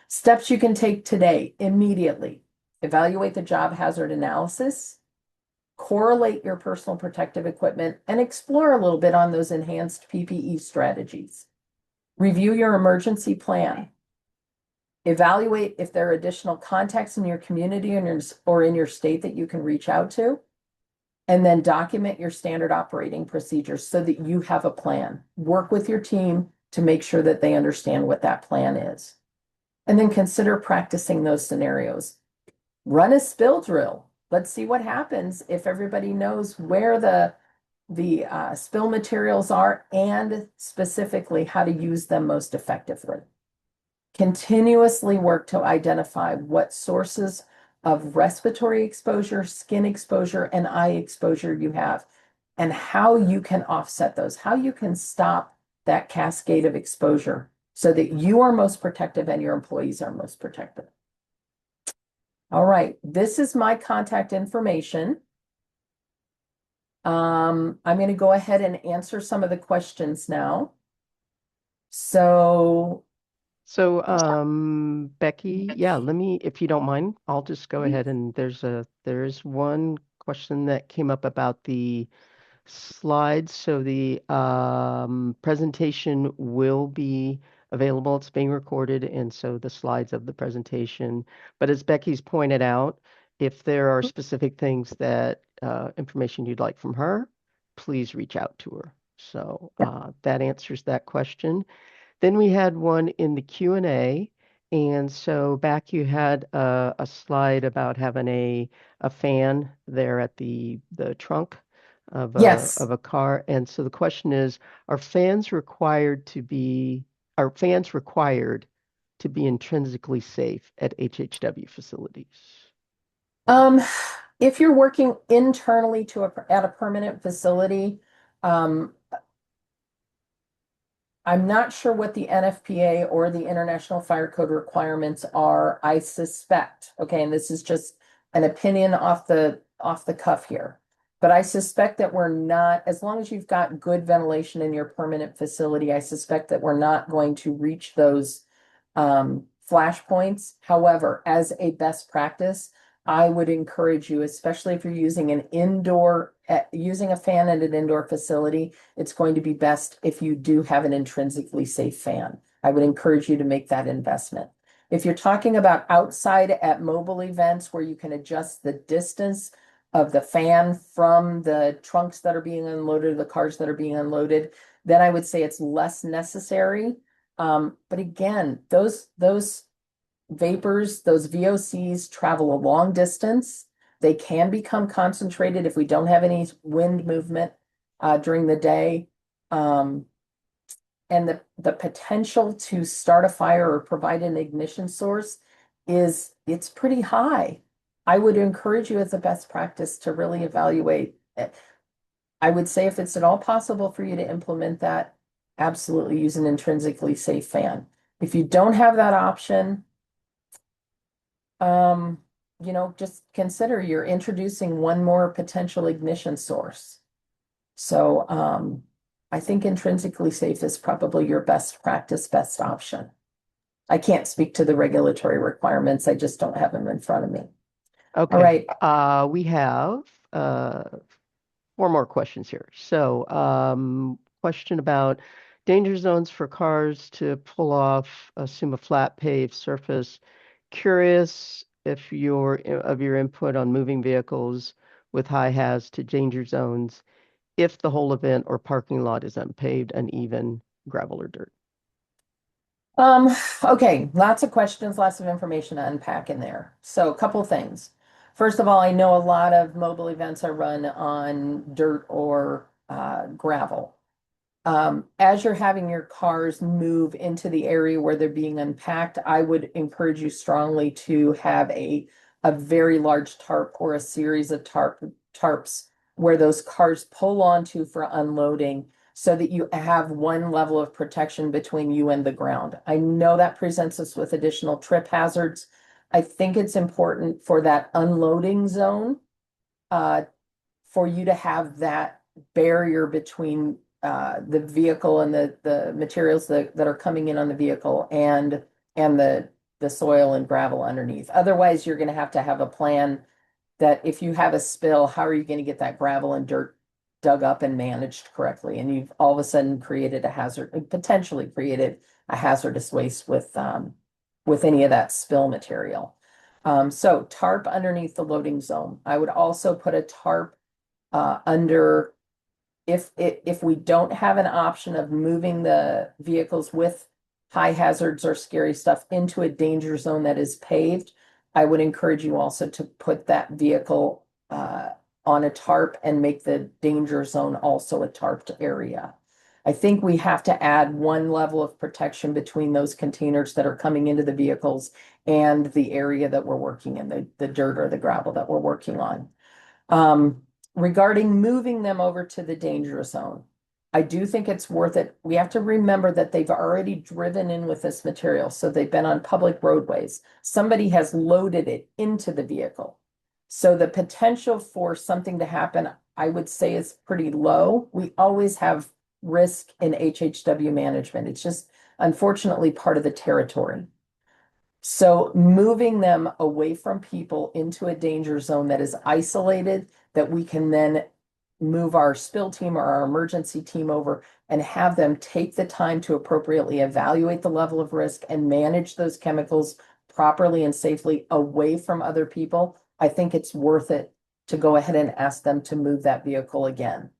Steps you can take today, immediately. Evaluate the job hazard analysis, correlate your personal protective equipment, and explore a little bit on those enhanced PPE strategies. Review your emergency plan. Evaluate if there are additional contacts in your community or in your state that you can reach out to. And then document your standard operating procedures so that you have a plan. Work with your team to make sure that they understand what that plan is. And then consider practicing those scenarios. Run a spill drill. Let's see what happens if everybody knows where the spill materials are and specifically how to use them most effectively. Continuously work to identify what sources of respiratory exposure, skin exposure, and eye exposure you have, and how you can offset those, how you can stop that cascade of exposure so that you are most protective and your employees are most protective. All right, this is my contact information. I'm going to go ahead and answer some of the questions now. So, Becky, yeah, let me, if you don't mind, I'll just go ahead and there's one question that came up about the slides. So the presentation will be available. It's being recorded, and so the slides of the presentation. But as Becky's pointed out, if there are specific things that information you'd like from her, please reach out to her. So that answers that question. Then we had one in the Q&A. And so back you had a slide about having a fan there at the trunk yes. of a car. And so the question is, are fans required to be intrinsically safe at HHW facilities? Um, if you're working internally at a permanent facility, um, I'm not sure what the NFPA or the International Fire Code requirements are. I suspect, okay, and this is just an opinion off the cuff here. But I suspect that we're not, as long as you've got good ventilation in your permanent facility, I suspect that we're not going to reach those flash points. However, as a best practice, I would encourage you, especially if you're using using a fan at an indoor facility, it's going to be best if you do have an intrinsically safe fan. I would encourage you to make that investment. If you're talking about outside at mobile events where you can adjust the distance of the fan from the trunks that are being unloaded, the cars that are being unloaded, then I would say it's less necessary. But again, those vapors, those VOCs travel a long distance. They can become concentrated if we don't have any wind movement during the day. Um, and the potential to start a fire or provide an ignition source it's pretty high. I would encourage you as a best practice to really evaluate it. I would say if it's at all possible for you to implement that, absolutely use an intrinsically safe fan. If you don't have that option, um, just consider you're introducing one more potential ignition source. So, I think intrinsically safe is probably your best practice, best option. I can't speak to the regulatory requirements. I just don't have them in front of me. All Okay. right. We have uh, four more questions here. So, question about danger zones for cars to pull off, assume a flat paved surface. Curious if your input on moving vehicles with high haz to danger zones if the whole event or parking lot is unpaved, uneven, gravel or dirt. Um, okay, lots of questions, lots of information to unpack in there. So a couple things. First of all, I know a lot of mobile events are run on dirt or gravel. As you're having your cars move into the area where they're being unpacked, I would encourage you strongly to have a very large tarp or a series of tarps where those cars pull onto for unloading so that you have one level of protection between you and the ground. I know that presents us with additional trip hazards. I think it's important for that unloading zone, uh, for you to have that barrier between the vehicle and the materials that are coming in on the vehicle and the soil and gravel underneath. Otherwise, you're going to have a plan that if you have a spill, how are you going to get that gravel and dirt dug up and managed correctly? And you've all of a sudden created a hazard, potentially created a hazardous waste with any of that spill material. So tarp underneath the loading zone. I would also put a tarp under if we don't have an option of moving the vehicles with high hazards or scary stuff into a danger zone that is paved, I would encourage you also to put that vehicle on a tarp and make the danger zone also a tarped area. I think we have to add one level of protection between those containers that are coming into the vehicles and the area that we're working in, the dirt or the gravel that we're working on. Regarding moving them over to the danger zone, I do think it's worth it. We have to remember that they've already driven in with this material, so they've been on public roadways. Somebody has loaded it into the vehicle. So the potential for something to happen, I would say, is pretty low. We always have risk in HHW management. It's just unfortunately part of the territory. So moving them away from people into a danger zone that is isolated, that we can then move our spill team or our emergency team over and have them take the time to appropriately evaluate the level of risk and manage those chemicals properly and safely away from other people. I think it's worth it to go ahead and ask them to move that vehicle again.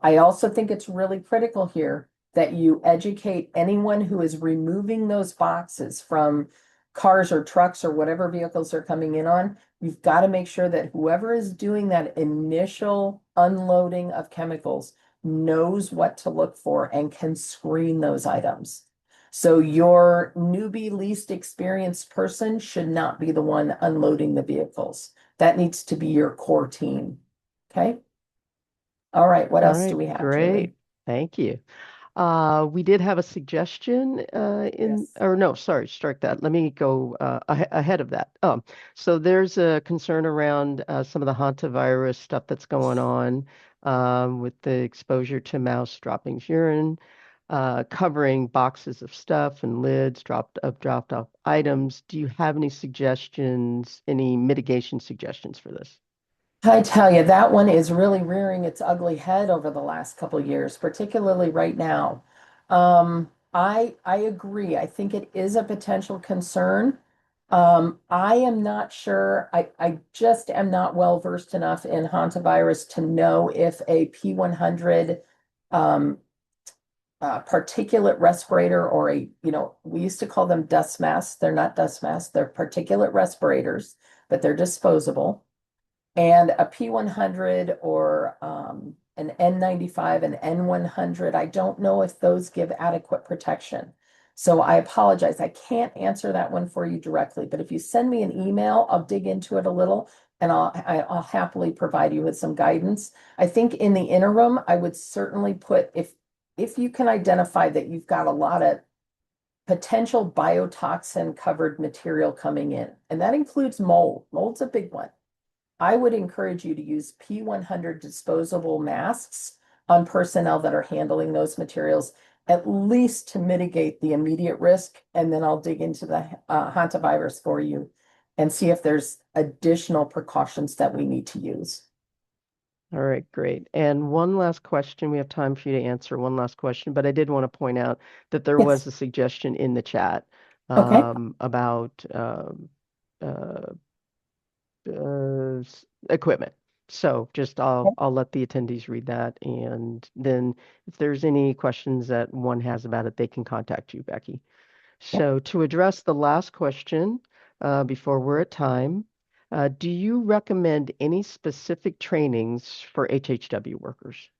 I also think it's really critical here that you educate anyone who is removing those boxes from cars or trucks or whatever vehicles they're coming in on. You've got to make sure that whoever is doing that initial unloading of chemicals knows what to look for and can screen those items. So your newbie, least experienced person should not be the one unloading the vehicles. That needs to be your core team. Okay. All right. What All else do right, we have, Julie? great. Thank you. We did have a suggestion Yes. or no, sorry, strike that. Let me go ahead of that. So there's a concern around some of the hantavirus stuff that's going on with the exposure to mouse droppings, urine, covering boxes of stuff and lids dropped off items. Do you have any suggestions, any mitigation suggestions for this? I tell you, that one is really rearing its ugly head over the last couple of years, particularly right now. I agree. I think it is a potential concern. I am not sure. I just am not well versed enough in hantavirus to know if a P100 um, particulate respirator or we used to call them dust masks. They're not dust masks. They're particulate respirators, but they're disposable, and a P100 or an N95 and N100. I don't know if those give adequate protection. So I apologize. I can't answer that one for you directly, but if you send me an email, I'll dig into it a little and I'll happily provide you with some guidance. I think in the interim, I would certainly put, if you can identify that you've got a lot of potential biotoxin covered material coming in, and that includes mold. Mold's a big one. I would encourage you to use P100 disposable masks on personnel that are handling those materials, at least to mitigate the immediate risk. And then I'll dig into the hantavirus for you and see if there's additional precautions that we need to use. All right, great. And one last question. We have time for you to answer one last question, but I did want to point out that there was Yes. a suggestion in the chat Okay. about uh, equipment. So just I'll let the attendees read that, and then if there's any questions that one has about it, they can contact you, Becky. Yep. So to address the last question, before we're at time, do you recommend any specific trainings for HHW workers?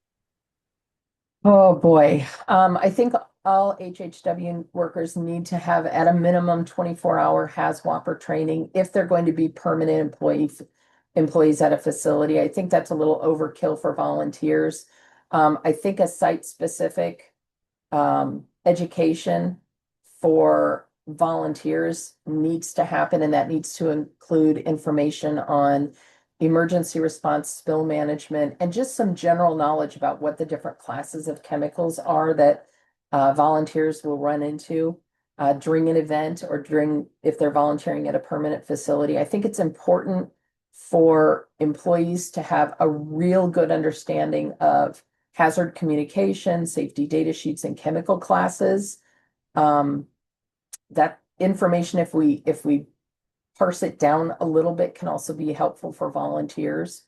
Oh boy. I think all HHW workers need to have at a minimum 24-hour HAZWOPER training if they're going to be permanent employees at a facility. I think that's a little overkill for volunteers. I think a site-specific education for volunteers needs to happen, and that needs to include information on emergency response, spill management, and just some general knowledge about what the different classes of chemicals are that volunteers will run into during an event or during if they're volunteering at a permanent facility. I think it's important for employees to have a real good understanding of hazard communication, safety data sheets, and chemical classes. Um, that information, if we parse it down a little bit, can also be helpful for volunteers.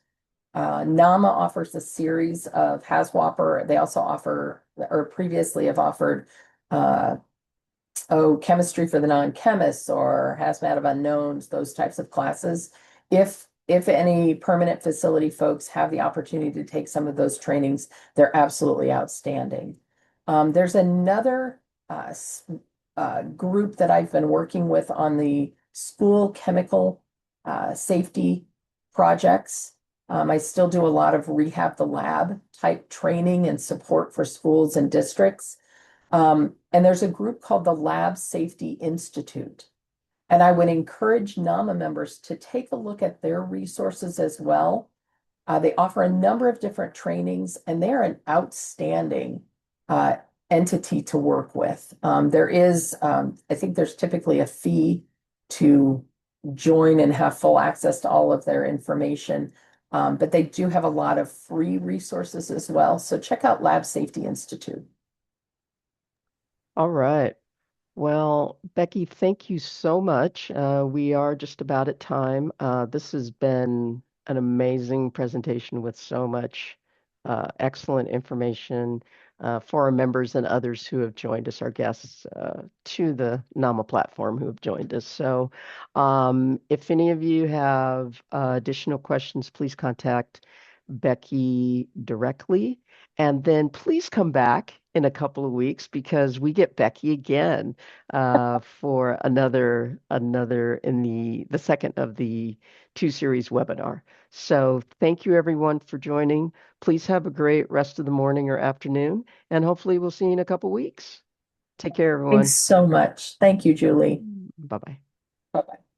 NAMA offers a series of HAZWOPER. They also offer, or previously have offered, uh, chemistry for the non-chemists or hazmat of unknowns, those types of classes. If any permanent facility folks have the opportunity to take some of those trainings, they're absolutely outstanding. There's another group that I've been working with on the school chemical safety projects. I still do a lot of rehab the lab type training and support for schools and districts. And there's a group called the Lab Safety Institute. And I would encourage NAMA members to take a look at their resources as well. They offer a number of different trainings, and they're an outstanding uh, entity to work with. I think there's typically a fee to join and have full access to all of their information. But they do have a lot of free resources as well. So check out Lab Safety Institute. All right. Well, Becky, thank you so much. We are just about at time. This has been an amazing presentation with so much excellent information for our members and others who have joined us, our guests to the NAMA platform who have joined us. So, if any of you have additional questions, please contact Becky directly, and then please come back in a couple of weeks because we get Becky again for another in the second of the two series webinar. So thank you everyone for joining. Please have a great rest of the morning or afternoon, and hopefully we'll see you in a couple weeks. Take care, Thanks everyone. so much. Thank you, Julie. Bye bye. Bye-bye.